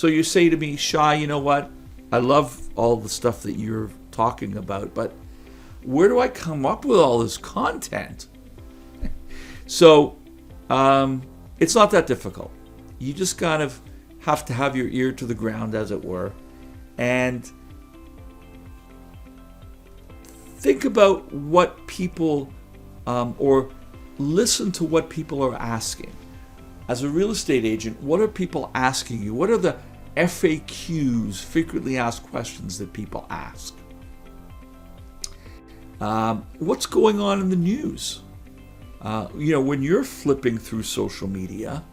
So you say to me, Shai, you know what? I love all the stuff that you're talking about, but where do I come up with all this content? So it's not that difficult. You just kind of have to have your ear to the ground, as it were, and think about what people, or listen to what people are asking. As a real estate agent, what are people asking you? What are the FAQs, frequently asked questions, that people ask? What's going on in the news? When you're flipping through social media,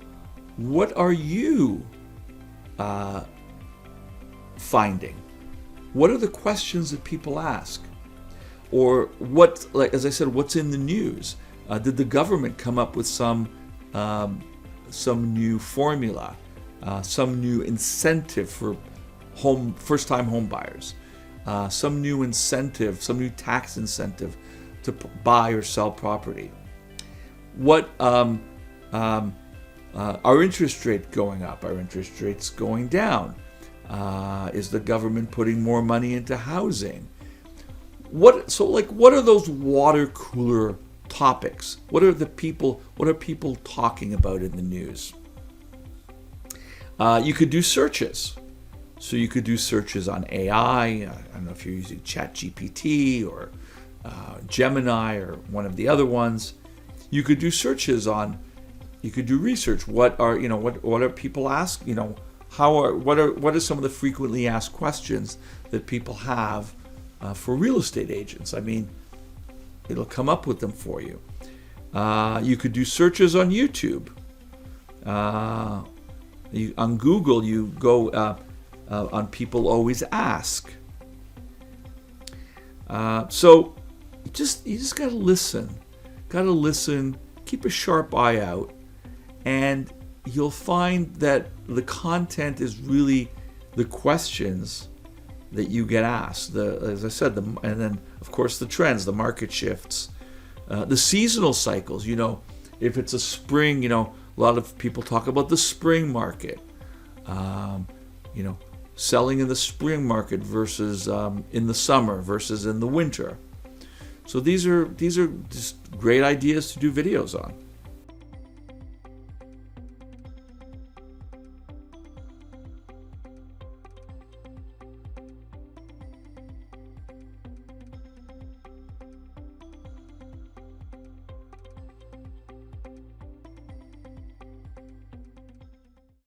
what are you finding? What are the questions that people ask? Or what, like as I said, what's in the news? Did the government come up with some new formula, some new incentive for first-time home buyers, some new incentive, some new tax incentive to buy or sell property? What our interest rate going up? Our interest rates going down? Is the government putting more money into housing? What are those water cooler topics? What are people talking about in the news? You could do searches. So you could do searches on AI. I don't know if you're using ChatGPT or Gemini or one of the other ones. You could do searches on. You could do research. What are people ask? What are some of the frequently asked questions that people have for real estate agents? I mean, it'll come up with them for you. You could do searches on YouTube. On Google, you go on People Always Ask. So you just gotta listen. Keep a sharp eye out, and you'll find that the content is really the questions that you get asked. As I said, and then of course the trends, the market shifts, the seasonal cycles. If it's a spring, a lot of people talk about the spring market. Selling in the spring market versus in the summer versus in the winter. So these are just great ideas to do videos on.